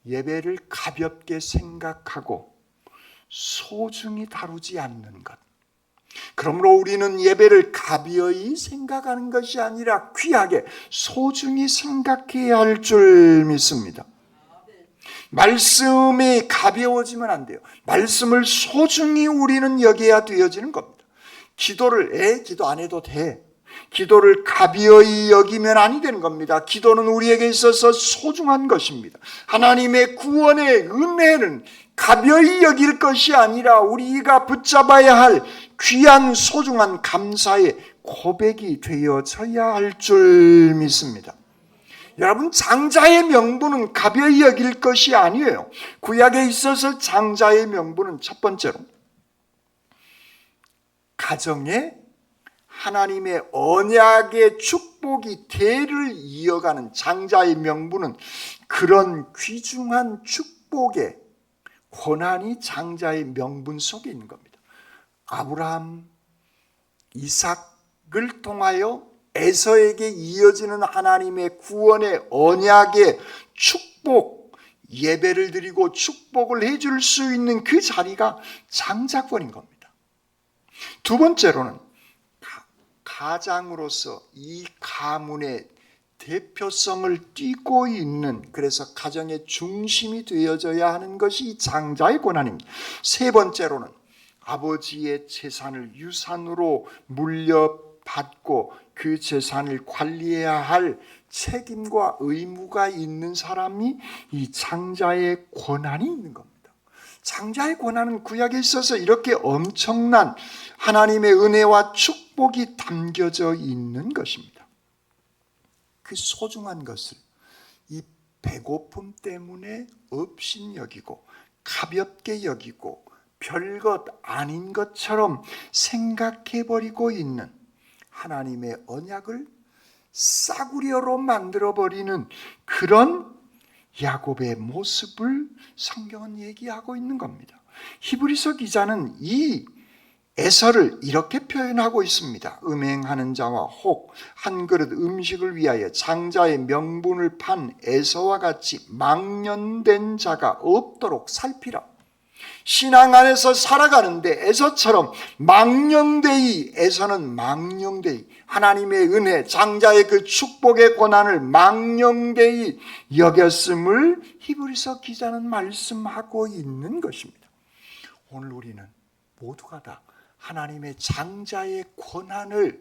예배를 가볍게 생각하고 소중히 다루지 않는 것, 그러므로 우리는 예배를 가벼이 생각하는 것이 아니라 귀하게 소중히 생각해야 할 줄 믿습니다. 말씀이 가벼워지면 안 돼요. 말씀을 소중히 우리는 여겨야 되어지는 겁니다. 기도를 기도 안 해도 돼. 기도를 가벼이 여기면 아니 되는 겁니다. 기도는 우리에게 있어서 소중한 것입니다. 하나님의 구원의 은혜는 가벼이 여길 것이 아니라 우리가 붙잡아야 할 귀한 소중한 감사의 고백이 되어져야 할 줄 믿습니다. 여러분, 장자의 명분은 가벼이 여길 것이 아니에요. 구약에 있어서 장자의 명분은 첫 번째로 가정에 하나님의 언약의 축복이 대를 이어가는 장자의 명분은 그런 귀중한 축복의 권한이 장자의 명분 속에 있는 겁니다. 아브라함, 이삭을 통하여 에서에게 이어지는 하나님의 구원의 언약의 축복, 예배를 드리고 축복을 해줄 수 있는 그 자리가 장자권인 겁니다. 두 번째로는 가장으로서 이 가문의 대표성을 띠고 있는, 그래서 가정의 중심이 되어져야 하는 것이 이 장자의 권한입니다. 세 번째로는 아버지의 재산을 유산으로 물려받고 그 재산을 관리해야 할 책임과 의무가 있는 사람이 이 장자의 권한이 있는 겁니다. 장자의 권한은 구약에 있어서 이렇게 엄청난 하나님의 은혜와 축복이 담겨져 있는 것입니다. 그 소중한 것을 이 배고픔 때문에 업신여기고 가볍게 여기고 별것 아닌 것처럼 생각해버리고 있는 하나님의 언약을 싸구려로 만들어버리는 그런 야곱의 모습을 성경은 얘기하고 있는 겁니다. 히브리서 기자는 이 에서를 이렇게 표현하고 있습니다. 음행하는 자와 혹 한 그릇 음식을 위하여 장자의 명분을 판 에서와 같이 망년된 자가 없도록 살피라. 신앙 안에서 살아가는데 에서처럼 망령되이, 에서는 망령되이 하나님의 은혜, 장자의 그 축복의 권한을 망령되이 여겼음을 히브리서 기자는 말씀하고 있는 것입니다. 오늘 우리는 모두가 다 하나님의 장자의 권한을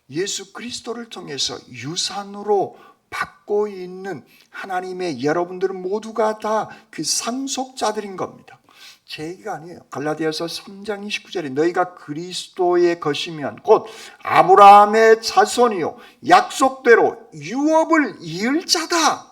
예수 그리스도를 통해서 유산으로 받고 있는 하나님의, 여러분들은 모두가 다 그 상속자들인 겁니다. 제 얘기가 아니에요. 갈라디아서 3장 29절에 너희가 그리스도의 것이면 곧 아브라함의 자손이요 약속대로 유업을 이을 자다.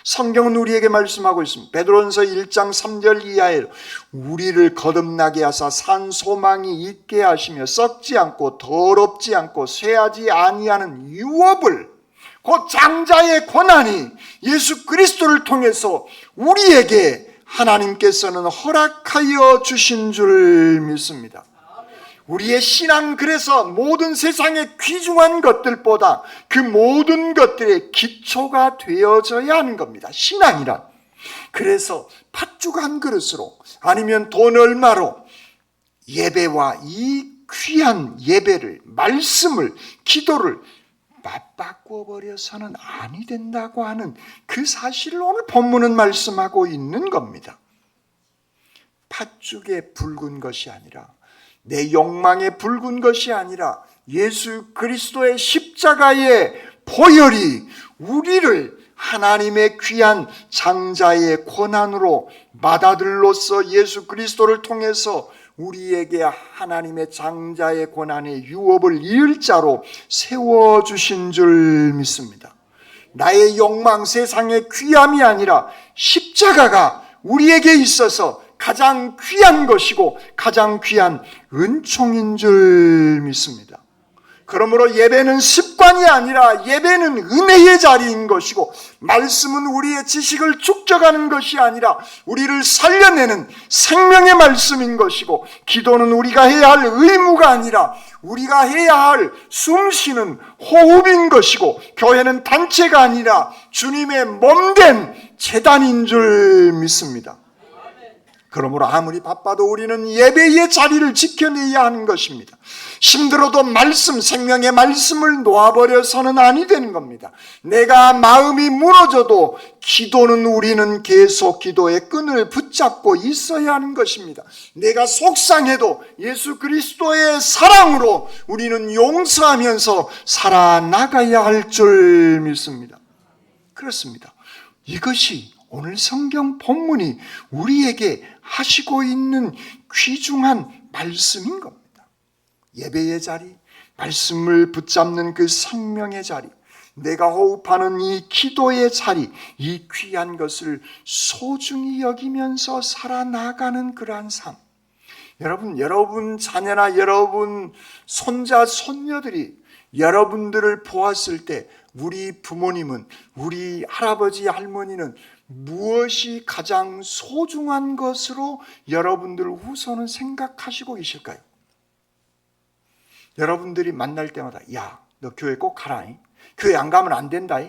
성경은 우리에게 말씀하고 있습니다. 베드로전서 1장 3절 이하에 우리를 거듭나게 하사 산 소망이 있게 하시며 썩지 않고 더럽지 않고 쇠하지 아니하는 유업을, 곧 장자의 권한이 예수 그리스도를 통해서 우리에게 하나님께서는 허락하여 주신 줄 믿습니다. 우리의 신앙, 그래서 모든 세상의 귀중한 것들보다 그 모든 것들의 기초가 되어져야 하는 겁니다. 신앙이란. 그래서 팥죽 한 그릇으로 아니면 돈 얼마로 예배와 이 귀한 예배를, 말씀을, 기도를 맞바꾸어 버려서는 아니 된다고 하는 그 사실을 오늘 본문은 말씀하고 있는 겁니다. 팥죽에 붉은 것이 아니라, 내 욕망에 붉은 것이 아니라 예수 그리스도의 십자가의 보혈이 우리를 하나님의 귀한 장자의 권한으로 맏아들로서 예수 그리스도를 통해서 우리에게 하나님의 장자의 권한의 유업을 이을 자로 세워주신 줄 믿습니다. 나의 욕망, 세상의 귀함이 아니라 십자가가 우리에게 있어서 가장 귀한 것이고 가장 귀한 은총인 줄 믿습니다. 그러므로 예배는 습관이 아니라 예배는 은혜의 자리인 것이고, 말씀은 우리의 지식을 축적하는 것이 아니라 우리를 살려내는 생명의 말씀인 것이고, 기도는 우리가 해야 할 의무가 아니라 우리가 해야 할 숨쉬는 호흡인 것이고, 교회는 단체가 아니라 주님의 몸된 제단인 줄 믿습니다. 그러므로 아무리 바빠도 우리는 예배의 자리를 지켜내야 하는 것입니다. 힘들어도 말씀, 생명의 말씀을 놓아버려서는 아니 되는 겁니다. 내가 마음이 무너져도 기도는, 우리는 계속 기도의 끈을 붙잡고 있어야 하는 것입니다. 내가 속상해도 예수 그리스도의 사랑으로 우리는 용서하면서 살아나가야 할 줄 믿습니다. 그렇습니다. 이것이 오늘 성경 본문이 우리에게 하시고 있는 귀중한 말씀인 겁니다. 예배의 자리, 말씀을 붙잡는 그 생명의 자리, 내가 호흡하는 이 기도의 자리, 이 귀한 것을 소중히 여기면서 살아나가는 그러한 삶. 여러분 자녀나 여러분 손자, 손녀들이 여러분들을 보았을 때 우리 부모님은, 우리 할아버지, 할머니는 무엇이 가장 소중한 것으로 여러분들 후손은 생각하시고 계실까요? 여러분들이 만날 때마다 야, 너 교회 꼭 가라. 교회 안 가면 안 된다.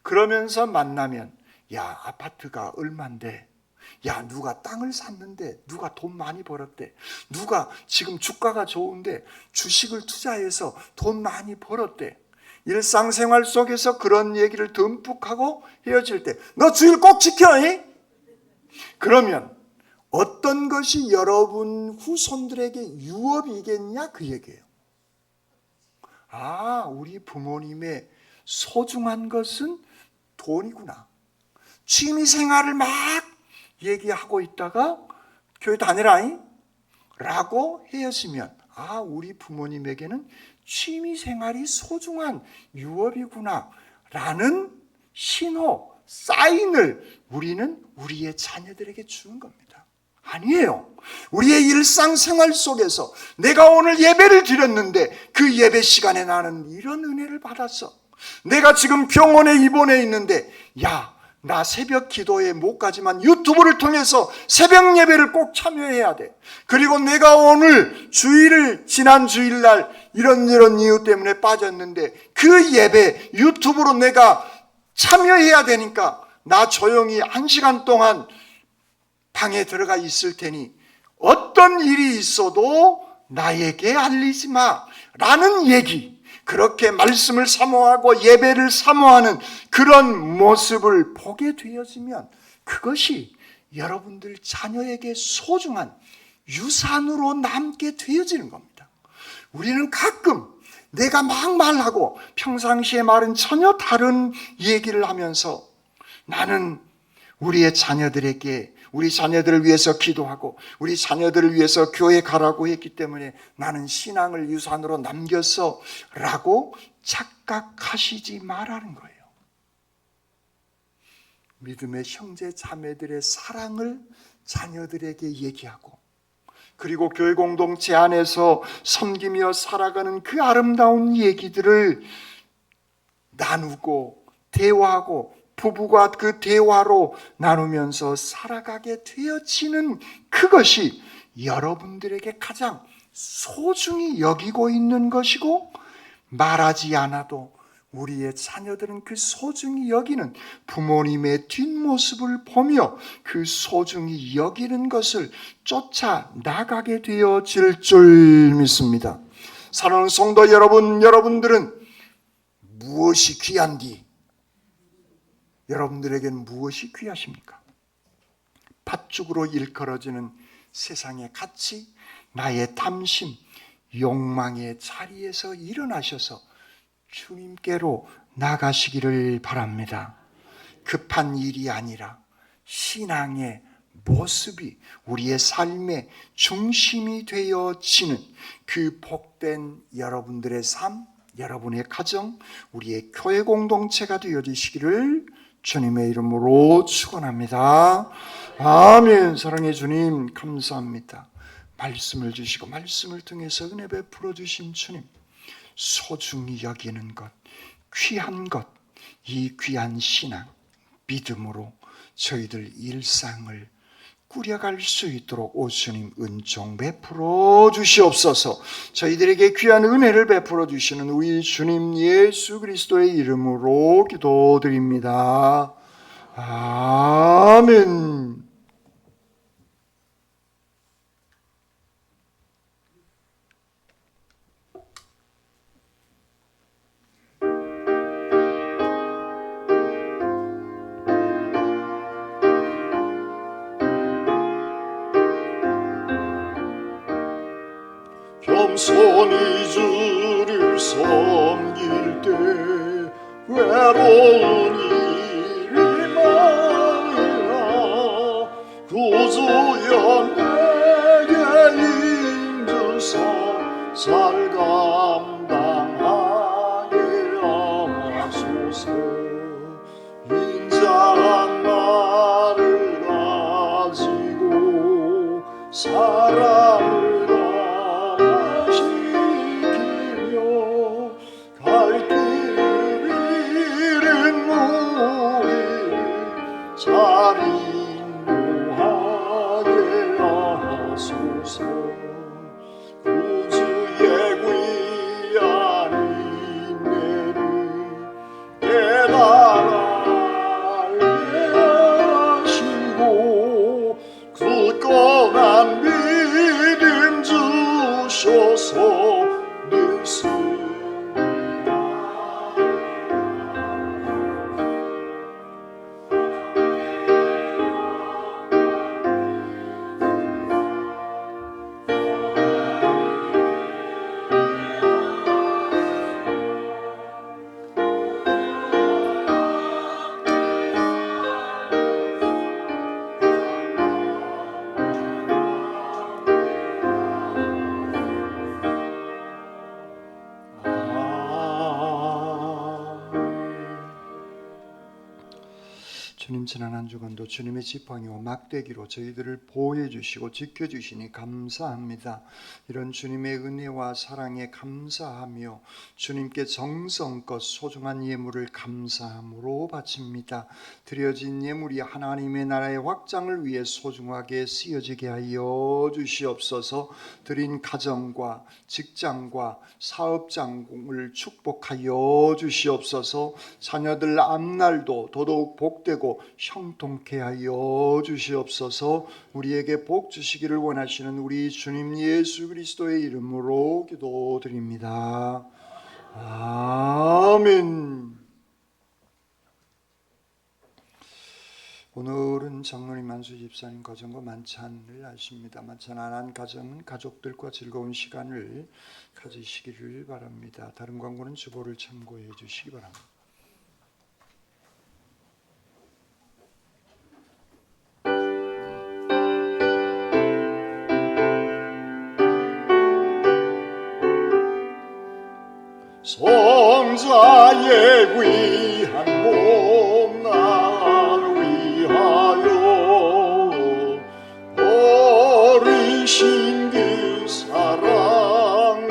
그러면서 만나면 야, 아파트가 얼만데, 야, 누가 땅을 샀는데, 누가 돈 많이 벌었대, 누가 지금 주가가 좋은데 주식을 투자해서 돈 많이 벌었대. 일상생활 속에서 그런 얘기를 듬뿍 하고 헤어질 때 너 주일 꼭 지켜. 그러면 어떤 것이 여러분 후손들에게 유업이겠냐, 그 얘기예요. 아, 우리 부모님의 소중한 것은 돈이구나. 취미생활을 막 얘기하고 있다가 교회 다니라 라고 헤어지면, 아, 우리 부모님에게는 취미생활이 소중한 유업이구나 라는 신호, 사인을 우리는 우리의 자녀들에게 주는 겁니다. 아니에요. 우리의 일상생활 속에서 내가 오늘 예배를 드렸는데 그 예배 시간에 나는 이런 은혜를 받았어. 내가 지금 병원에 입원해 있는데 야, 나 새벽 기도에 못 가지만 유튜브를 통해서 새벽 예배를 꼭 참여해야 돼. 그리고 내가 오늘 지난 주일날 이런 이유 때문에 빠졌는데 그 예배 유튜브로 내가 참여해야 되니까 나 조용히 1시간 동안 방에 들어가 있을 테니 어떤 일이 있어도 나에게 알리지 마 라는 얘기, 그렇게 말씀을 사모하고 예배를 사모하는 그런 모습을 보게 되어지면 그것이 여러분들 자녀에게 소중한 유산으로 남게 되어지는 겁니다. 우리는 가끔 내가 막 말하고 평상시에 말은 전혀 다른 얘기를 하면서 나는 우리의 자녀들에게 우리 자녀들을 위해서 기도하고 우리 자녀들을 위해서 교회 가라고 했기 때문에 나는 신앙을 유산으로 남겼어 라고 착각하시지 말라는 거예요. 믿음의 형제 자매들의 사랑을 자녀들에게 얘기하고, 그리고 교회 공동체 안에서 섬기며 살아가는 그 아름다운 얘기들을 나누고 대화하고 부부가 그 대화로 나누면서 살아가게 되어지는 그것이 여러분들에게 가장 소중히 여기고 있는 것이고, 말하지 않아도 우리의 자녀들은 그 소중히 여기는 부모님의 뒷모습을 보며 그 소중히 여기는 것을 쫓아 나가게 되어질 줄 믿습니다. 사랑하는 성도 여러분, 여러분들은 무엇이 귀한디? 여러분들에게는 무엇이 귀하십니까? 팥죽으로 일컬어지는 세상의 가치, 나의 탐심, 욕망의 자리에서 일어나셔서 주님께로 나가시기를 바랍니다. 급한 일이 아니라 신앙의 모습이 우리의 삶의 중심이 되어지는 그 복된 여러분들의 삶, 여러분의 가정, 우리의 교회 공동체가 되어지시기를 주님의 이름으로 축원합니다. 아멘. 사랑의 주님 감사합니다. 말씀을 주시고 말씀을 통해서 은혜 베풀어 주신 주님, 소중히 여기는 것, 귀한 것, 이 귀한 신앙, 믿음으로 저희들 일상을 꾸려갈 수 있도록 오 주님 은총 베풀어 주시옵소서. 저희들에게 귀한 은혜를 베풀어 주시는 우리 주님 예수 그리스도의 이름으로 기도드립니다. 아멘. 겸손히 주를 섬길 때 외로운 일이 많으나 구주여 내게 인도서 잘 감당하게 하소서. 인자한 나를 가지고 사랑을 갈 길 잃은 우리를 잘 인도하게 하소서. 구주의 귀한 인내를 깨달게 하시고 굳건한 믿음 주셔서 주님, 지난 한 주간도 주님의 지팡이와 막대기로 저희들을 보호해 주시고 지켜주시니 감사합니다. 이런 주님의 은혜와 사랑에 감사하며 주님께 정성껏 소중한 예물을 감사함으로 바칩니다. 드려진 예물이 하나님의 나라의 확장을 위해 소중하게 쓰여지게 하여 주시옵소서. 드린 가정과 직장과 사업장을 축복하여 주시옵소서. 자녀들 앞날도 더더욱 복되고 주시고 형통케 하여 주시옵소서. 우리에게 복 주시기를 원하시는 우리 주님 예수 그리스도의 이름으로 기도드립니다. 아멘. 오늘은 장로님 만수 집사님 가정과 만찬을 하십니다. 만찬 안 한 가정은 가족들과 즐거운 시간을 가지시기를 바랍니다. 다른 광고는 주보를 참고해 주시기 바랍니다. 성자의 귀한 몸 날 위하여 어리신 그 사랑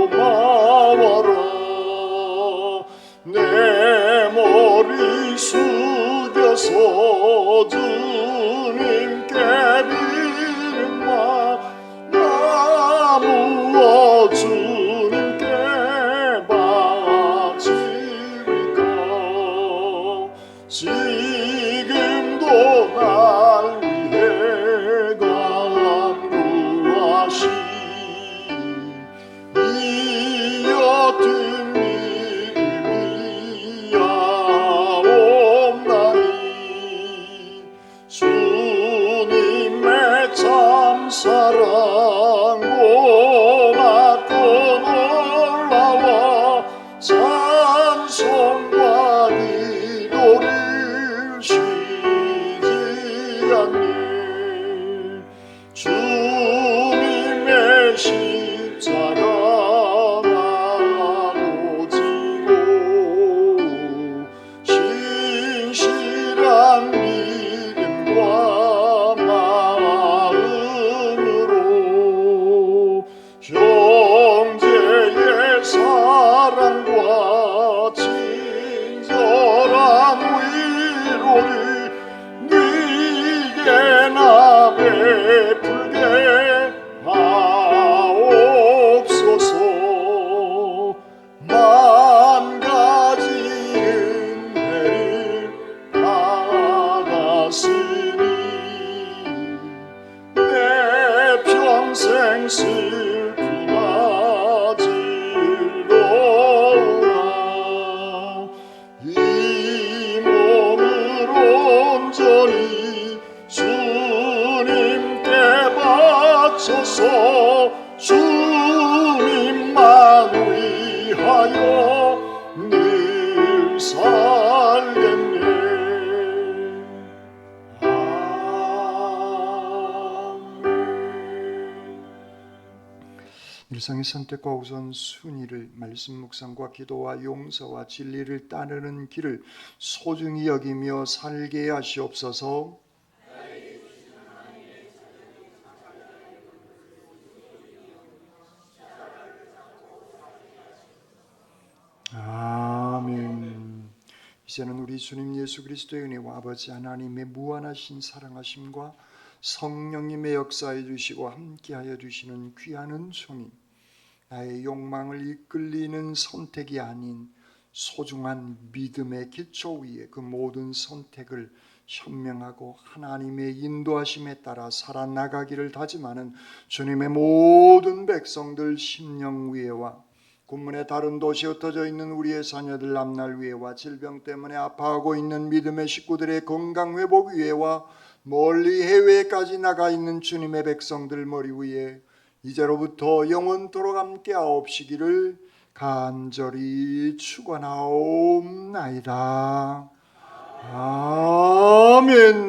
고마워라. 내 머리 숙여서 주님께 빌마 나무어 주님께 지금도 날 위해 간구하시 이 옅은 믿음이야옵나니 주님의 참사랑 고맙고 놀라워 찬송과 기도를 쉬지 않네. 주님의 십자가 나로 지고 신실한 믿음과 마음으로 형제의 사랑과 친절한 위로를 네게 나 베풀게 하옵소서. 만 가지 은혜를 받았으니 내 평생 슬픔하질러오라. 이 몸을 온전히 주님께 바쳐서 주님만 위하여 늘 살겠네. 일상의 선택과 우선순위를 말씀 묵상과 기도와 용서와 진리를 따르는 길을 소중히 여기며 살게 하시옵소서. 아멘. 이제는 우리 주님 예수 그리스도의 은혜와 아버지 하나님의 무한하신 사랑하심과 성령님의 역사해 주시고 함께하여 주시는 귀한 은총이 나의 욕망을 이끌리는 선택이 아닌 소중한 믿음의 기초 위에 그 모든 선택을 현명하고 하나님의 인도하심에 따라 살아나가기를 다짐하는 주님의 모든 백성들 심령 위에와 군문의 다른 도시에 흩어져 있는 우리의 자녀들 앞날 위에와 질병 때문에 아파하고 있는 믿음의 식구들의 건강 회복 위에와 멀리 해외까지 나가 있는 주님의 백성들 머리 위에 이제로부터 영원토록 함께 하옵시기를 간절히 축원하옵나이다. 아멘.